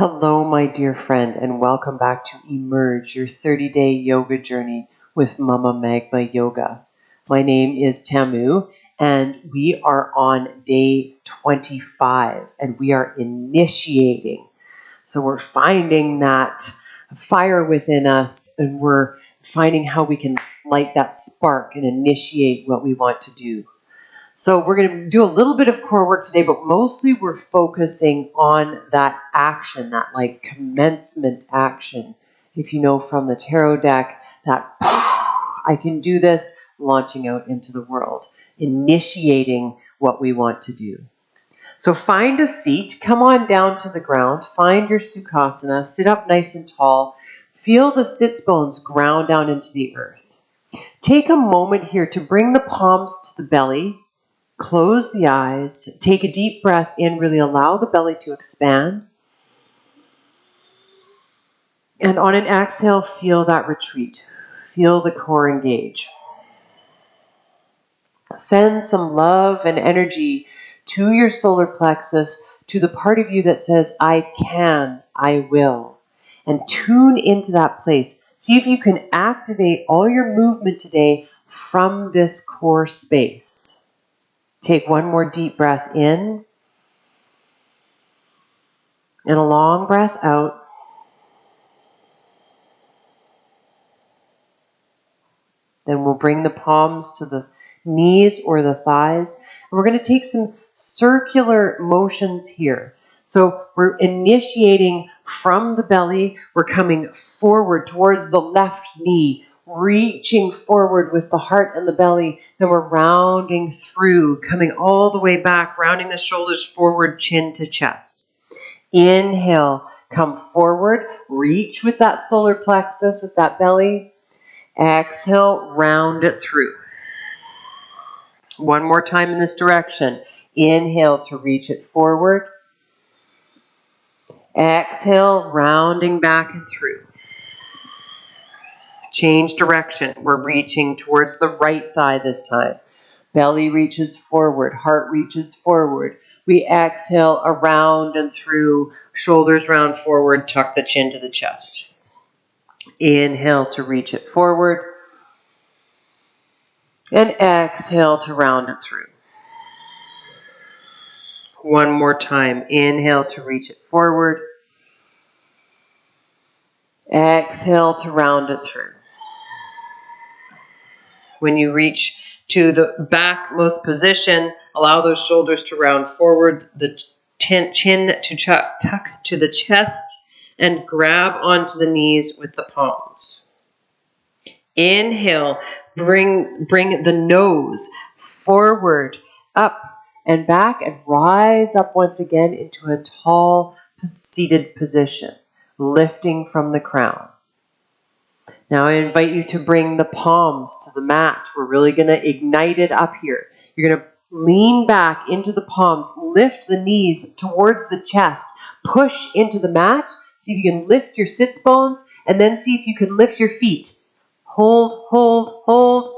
Hello, my dear friend, and welcome back to Emerge, your 30-day yoga journey with Mama Magma Yoga. My name is Tamu, and we are on day 25, and we are initiating. So we're finding that fire within us, and we're finding how we can light that spark and initiate what we want to do. So we're going to do a little bit of core work today, but mostly we're focusing on that action, that like commencement action. If you know from the tarot deck, that I can do this, launching out into the world, initiating what we want to do. So find a seat, come on down to the ground, find your Sukhasana, sit up nice and tall, feel the sits bones ground down into the earth. Take a moment here to bring the palms to the belly. Close the eyes, take a deep breath in, really allow the belly to expand. And on an exhale, feel that retreat. Feel the core engage. Send some love and energy to your solar plexus, to the part of you that says, I can, I will. And tune into that place. See if you can activate all your movement today from this core space. Take one more deep breath in and a long breath out. Then we'll bring the palms to the knees or the thighs. And we're going to take some circular motions here. So we're initiating from the belly. We're coming forward towards the left knee, reaching forward with the heart and the belly. Then we're rounding through, coming all the way back, rounding the shoulders forward, chin to chest. Inhale, come forward, reach with that solar plexus, with that belly. Exhale, round it through. One more time in this direction. Inhale to reach it forward. Exhale, rounding back and through. Change direction. We're reaching towards the right thigh this time. Belly reaches forward, heart reaches forward. We exhale around and through, shoulders round forward, tuck the chin to the chest. Inhale to reach it forward. And exhale to round it through. One more time. Inhale to reach it forward. Exhale to round it through. When you reach to the backmost position, allow those shoulders to round forward, the chin to tuck to the chest, and grab onto the knees with the palms. Inhale, bring the nose forward, up and back, and rise up once again into a tall seated position, lifting from the crown. Now I invite you to bring the palms to the mat. We're really going to ignite it up here. You're going to lean back into the palms, lift the knees towards the chest, push into the mat. See if you can lift your sits bones, and then see if you can lift your feet. Hold, hold, hold.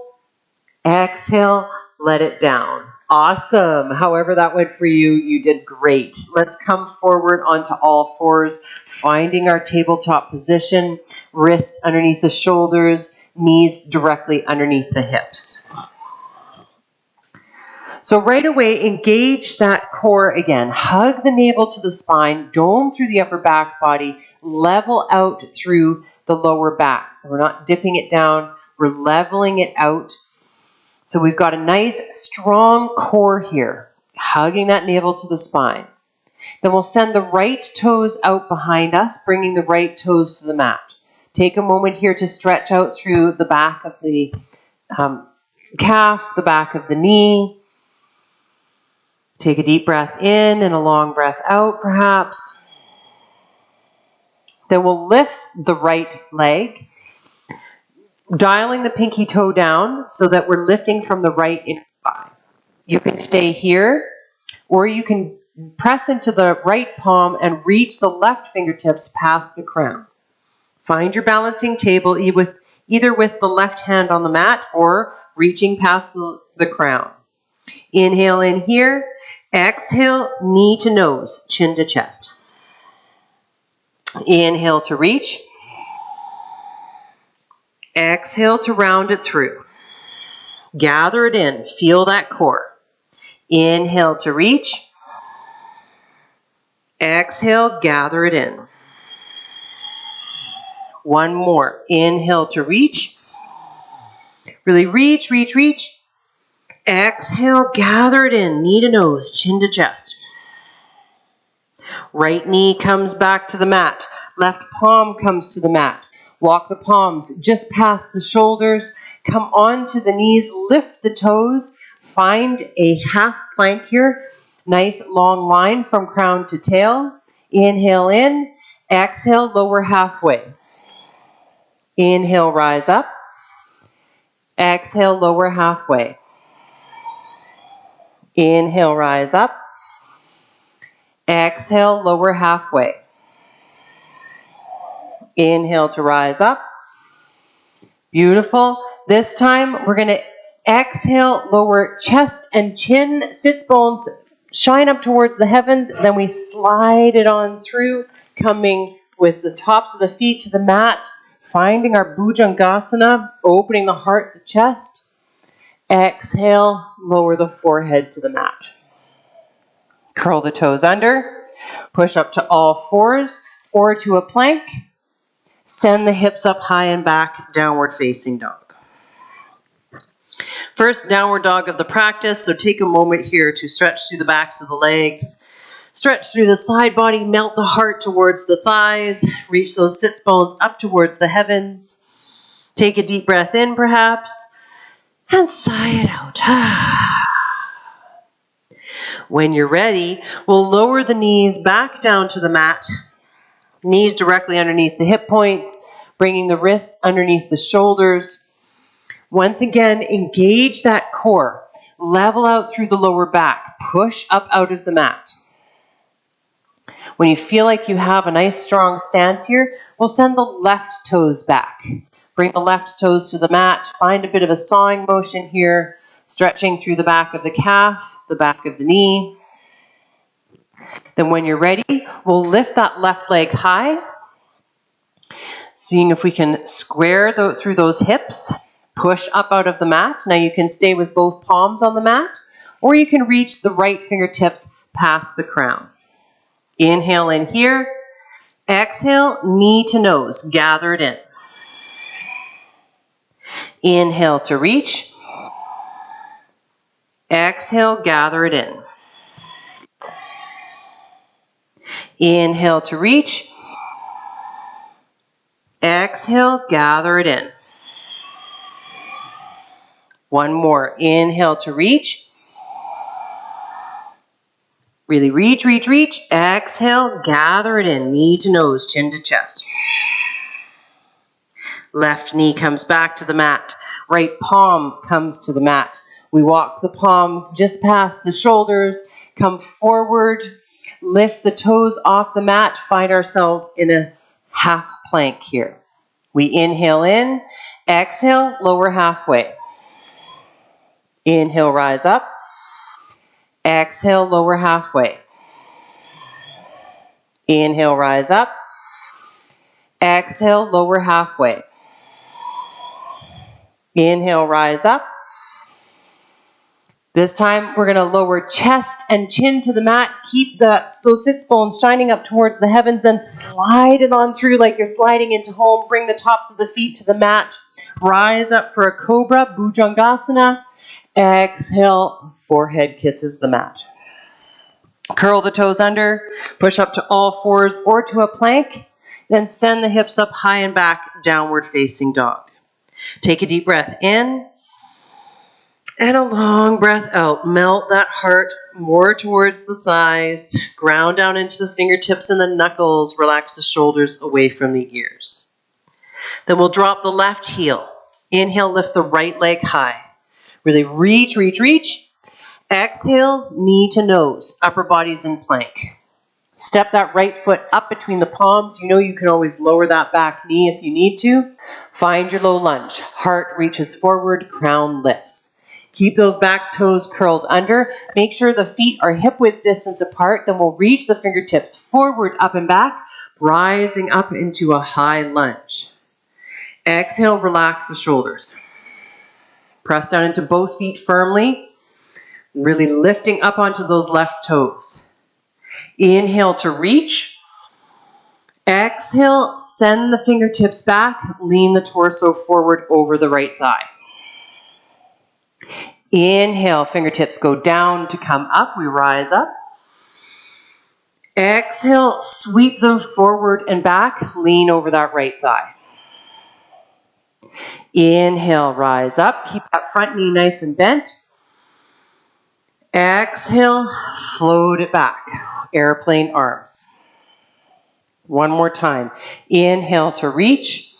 Exhale, let it down. Awesome. However that went for you, you did great. Let's come forward onto all fours, finding our tabletop position, wrists underneath the shoulders, knees directly underneath the hips. So right away, engage that core again. Hug the navel to the spine, dome through the upper back body, level out through the lower back. So we're not dipping it down, we're leveling it out. So we've got a nice strong core here, hugging that navel to the spine. Then we'll send the right toes out behind us, bringing the right toes to the mat. Take a moment here to stretch out through the back of the calf, the back of the knee. Take a deep breath in and a long breath out, perhaps. Then we'll lift the right leg, dialing the pinky toe down so that we're lifting from the right inner thigh. You can stay here, or you can press into the right palm and reach the left fingertips past the crown. Find your balancing table either with the left hand on the mat or reaching past the crown. Inhale in here. Exhale, knee to nose, chin to chest. Inhale to reach. Exhale to round it through. Gather it in. Feel that core. Inhale to reach. Exhale, gather it in. One more. Inhale to reach. Really reach, reach, reach. Exhale, gather it in. Knee to nose, chin to chest. Right knee comes back to the mat. Left palm comes to the mat. Walk the palms just past the shoulders. Come onto the knees, lift the toes. Find a half plank here. Nice long line from crown to tail. Inhale in. Exhale, lower halfway. Inhale, rise up. Exhale, lower halfway. Inhale, rise up. Exhale, lower halfway. Inhale to rise up. Beautiful. This time we're going to exhale, lower chest and chin, sits bones shine up towards the heavens. Then we slide it on through, coming with the tops of the feet to the mat, finding our Bhujangasana, opening the heart, the chest. Exhale, lower the forehead to the mat. Curl the toes under, push up to all fours or to a plank. Send the hips up high and back, downward facing dog. First downward dog of the practice, so take a moment here to stretch through the backs of the legs, stretch through the side body, melt the heart towards the thighs, reach those sits bones up towards the heavens. Take a deep breath in perhaps, and sigh it out. When you're ready, we'll lower the knees back down to the mat. Knees directly underneath the hip points, bringing the wrists underneath the shoulders. Once again, engage that core. Level out through the lower back. Push up out of the mat. When you feel like you have a nice strong stance here, we'll send the left toes back. Bring the left toes to the mat. Find a bit of a sawing motion here, stretching through the back of the calf, the back of the knee. Then when you're ready, we'll lift that left leg high, seeing if we can square through those hips, push up out of the mat. Now you can stay with both palms on the mat, or you can reach the right fingertips past the crown. Inhale in here, exhale, knee to nose, gather it in. Inhale to reach, exhale, gather it in. Inhale to reach. Exhale, gather it in. One more. Inhale to reach. Really reach, reach, reach. Exhale, gather it in. Knee to nose, chin to chest. Left knee comes back to the mat. Right palm comes to the mat. We walk the palms just past the shoulders. Come forward. Lift the toes off the mat, find ourselves in a half plank here. We inhale in, exhale, lower halfway. Inhale, rise up. Exhale, lower halfway. Inhale, rise up. Exhale, lower halfway. Inhale, rise up. This time, we're going to lower chest and chin to the mat. Keep those sits bones shining up towards the heavens. Then slide it on through like you're sliding into home. Bring the tops of the feet to the mat. Rise up for a cobra, Bhujangasana. Exhale, forehead kisses the mat. Curl the toes under. Push up to all fours or to a plank. Then send the hips up high and back, downward facing dog. Take a deep breath in. And a long breath out. Melt that heart more towards the thighs. Ground down into the fingertips and the knuckles. Relax the shoulders away from the ears. Then we'll drop the left heel. Inhale, lift the right leg high. Really reach, reach, reach. Exhale, knee to nose. Upper body's in plank. Step that right foot up between the palms. You know you can always lower that back knee if you need to. Find your low lunge. Heart reaches forward, crown lifts. Keep those back toes curled under. Make sure the feet are hip width distance apart. Then we'll reach the fingertips forward, up and back, rising up into a high lunge. Exhale, relax the shoulders. Press down into both feet firmly, really lifting up onto those left toes. Inhale to reach. Exhale, send the fingertips back, lean the torso forward over the right thigh. Inhale, fingertips go down to come up, we rise up. Exhale, sweep them forward and back, lean over that right thigh. Inhale, rise up, keep that front knee nice and bent. Exhale, float it back, airplane arms. One more time. Inhale to reach.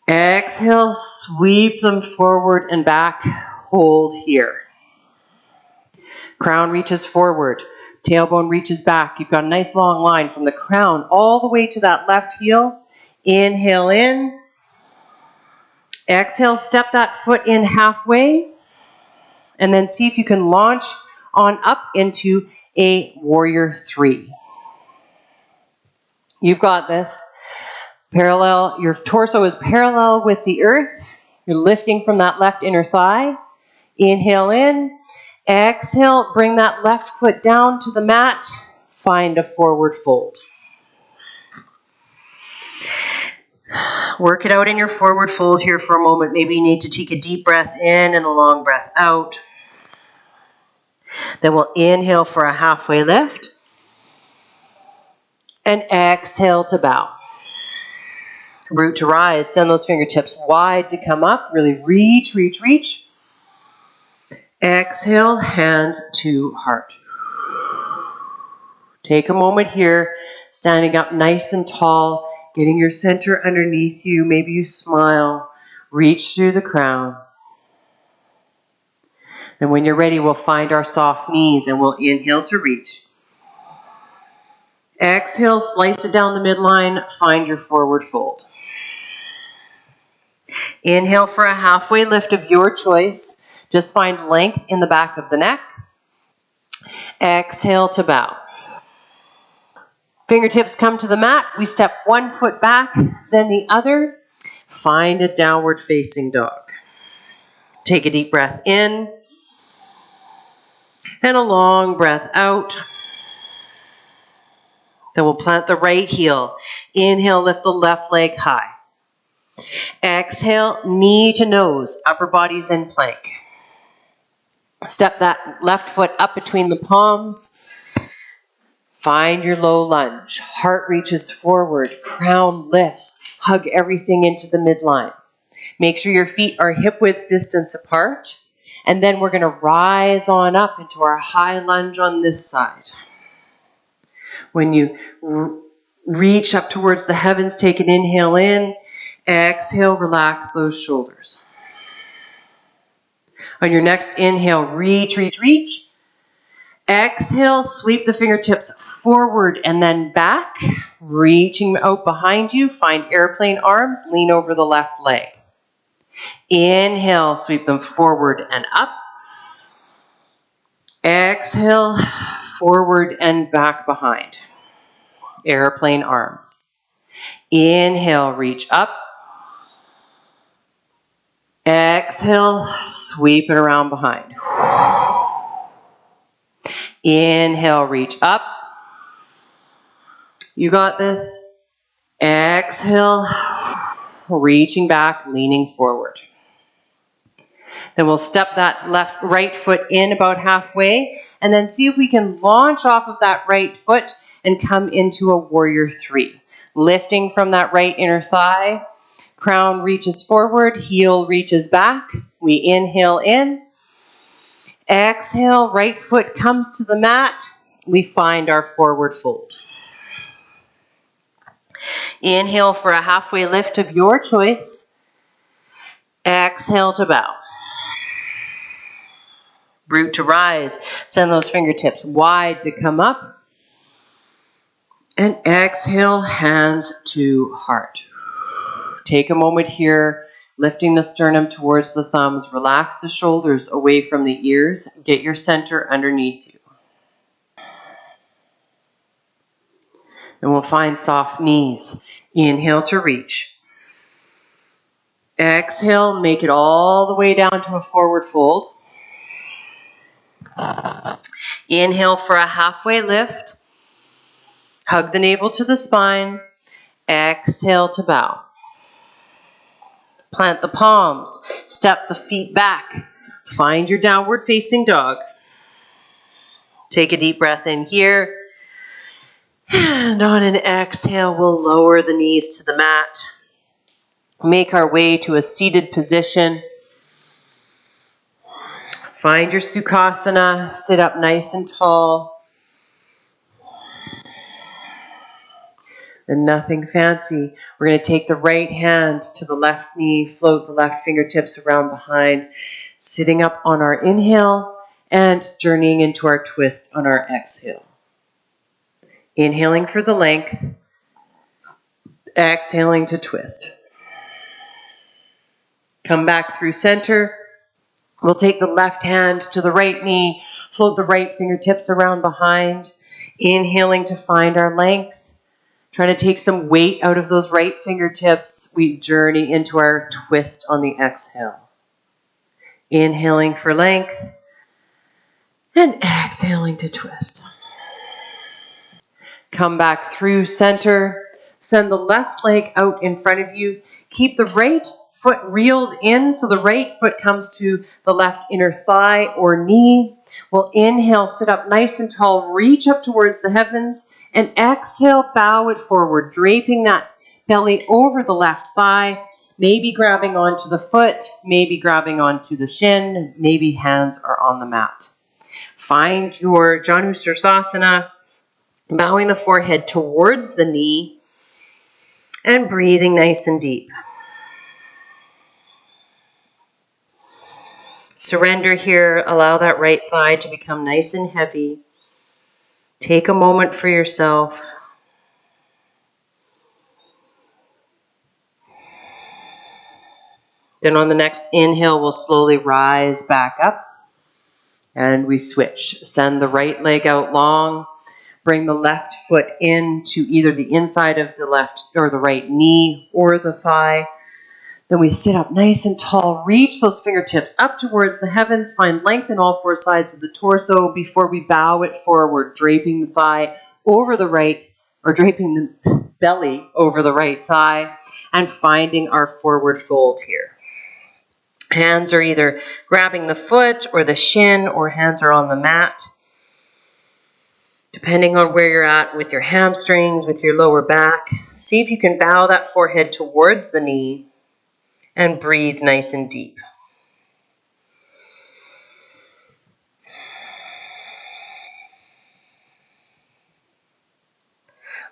Exhale, sweep them forward and back. Hold here. Crown reaches forward. Tailbone reaches back. You've got a nice long line from the crown all the way to that left heel. Inhale in. Exhale, step that foot in halfway. And then see if you can launch on up into a warrior 3. You've got this. Parallel, your torso is parallel with the earth. You're lifting from that left inner thigh. Inhale in. Exhale, bring that left foot down to the mat. Find a forward fold. Work it out in your forward fold here for a moment. Maybe you need to take a deep breath in and a long breath out. Then we'll inhale for a halfway lift. And exhale to bow. Root to rise. Send those fingertips wide to come up. Really reach, reach, reach. Exhale, hands to heart. Take a moment here, standing up nice and tall, getting your center underneath you. Maybe you smile. Reach through the crown. And when you're ready, we'll find our soft knees and we'll inhale to reach. Exhale, slice it down the midline, find your forward fold. Inhale for a halfway lift of your choice. Just find length in the back of the neck. Exhale to bow. Fingertips come to the mat. We step one foot back, then the other. Find a downward facing dog. Take a deep breath in and a long breath out. Then we'll plant the right heel. Inhale, lift the left leg high. Exhale, knee to nose, upper body's in plank. Step that left foot up between the palms. Find your low lunge. Heart reaches forward, crown lifts. Hug everything into the midline. Make sure your feet are hip width distance apart. And then we're going to rise on up into our high lunge on this side. When you reach up towards the heavens, take an inhale in. Exhale, relax those shoulders. On your next inhale, reach, reach, reach. Exhale, sweep the fingertips forward and then back. Reaching out behind you, find airplane arms, lean over the left leg. Inhale, sweep them forward and up. Exhale, forward and back behind. Airplane arms. Inhale, reach up. Exhale, sweep it around behind. Inhale, reach up. You got this. Exhale, reaching back, leaning forward. Then we'll step that right foot in about halfway and then see if we can launch off of that right foot and come into a warrior 3. Lifting from that right inner thigh. Crown reaches forward, heel reaches back. We inhale in. Exhale, right foot comes to the mat. We find our forward fold. Inhale for a halfway lift of your choice. Exhale to bow. Root to rise. Send those fingertips wide to come up. And exhale, hands to heart. Take a moment here, lifting the sternum towards the thumbs. Relax the shoulders away from the ears. Get your center underneath you. And we'll find soft knees. Inhale to reach. Exhale, make it all the way down to a forward fold. Inhale for a halfway lift. Hug the navel to the spine. Exhale to bow. Plant the palms. Step the feet back. Find your downward facing dog. Take a deep breath in here. And on an exhale, we'll lower the knees to the mat. Make our way to a seated position. Find your Sukhasana. Sit up nice and tall. And nothing fancy. We're going to take the right hand to the left knee, float the left fingertips around behind, sitting up on our inhale and journeying into our twist on our exhale. Inhaling for the length, exhaling to twist. Come back through center. We'll take the left hand to the right knee, float the right fingertips around behind, inhaling to find our length. Trying to take some weight out of those right fingertips. We journey into our twist on the exhale. Inhaling for length and exhaling to twist. Come back through center. Send the left leg out in front of you. Keep the right foot reeled in so the right foot comes to the left inner thigh or knee. We'll inhale, sit up nice and tall, reach up towards the heavens. And exhale, bow it forward, draping that belly over the left thigh, maybe grabbing onto the foot, maybe grabbing onto the shin, maybe hands are on the mat. Find your Janu Sirsasana, bowing the forehead towards the knee and breathing nice and deep. Surrender here, allow that right thigh to become nice and heavy. Take a moment for yourself. Then on the next inhale, we'll slowly rise back up and we switch. Send the right leg out long. Bring the left foot into either the inside of the left or the right knee or the thigh. Then we sit up nice and tall. Reach those fingertips up towards the heavens. Find length in all four sides of the torso before we bow it forward, draping the thigh over the right, or draping the belly over the right thigh, and finding our forward fold here. Hands are either grabbing the foot or the shin, or hands are on the mat. Depending on where you're at with your hamstrings, with your lower back, see if you can bow that forehead towards the knee and breathe nice and deep.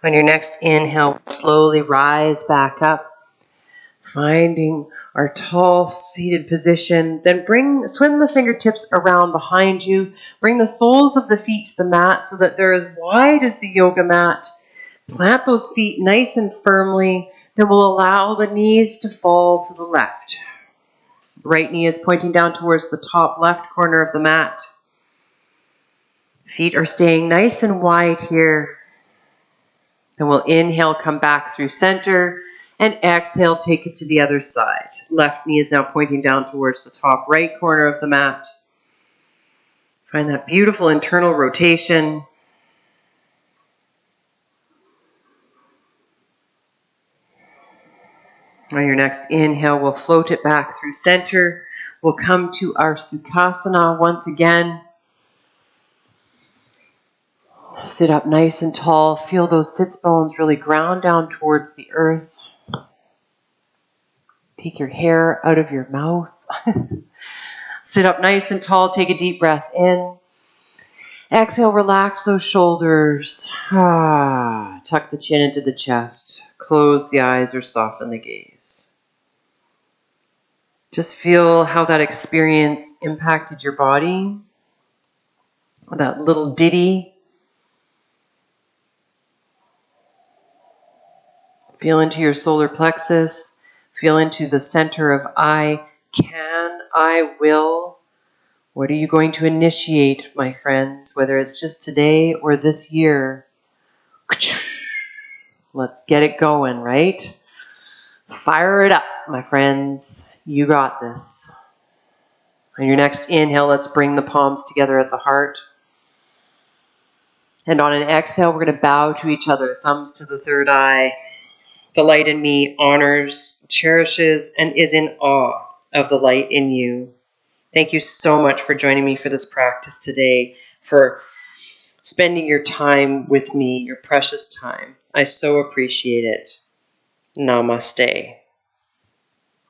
On your next inhale, slowly rise back up, finding our tall seated position. Then swim the fingertips around behind you. Bring the soles of the feet to the mat so that they're as wide as the yoga mat. Plant those feet nice and firmly. Then we'll allow the knees to fall to the left. Right knee is pointing down towards the top left corner of the mat. Feet are staying nice and wide here. Then we'll inhale, come back through center, and exhale, take it to the other side. Left knee is now pointing down towards the top right corner of the mat. Find that beautiful internal rotation. On your next inhale, we'll float it back through center. We'll come to our Sukhasana once again. Sit up nice and tall. Feel those sits bones really ground down towards the earth. Take your hair out of your mouth. Sit up nice and tall. Take a deep breath in. Exhale, relax those shoulders. Tuck the chin into the chest. Close the eyes or soften the gaze. Just feel how that experience impacted your body. That little ditty. Feel into your solar plexus. Feel into the center of I can, I will. What are you going to initiate, my friends, whether it's just today or this year? Let's get it going, right? Fire it up, my friends. You got this. On your next inhale, let's bring the palms together at the heart. And on an exhale, we're going to bow to each other, thumbs to the third eye. The light in me honors, cherishes, and is in awe of the light in you. Thank you so much for joining me for this practice today, for spending your time with me, your precious time. I so appreciate it. Namaste.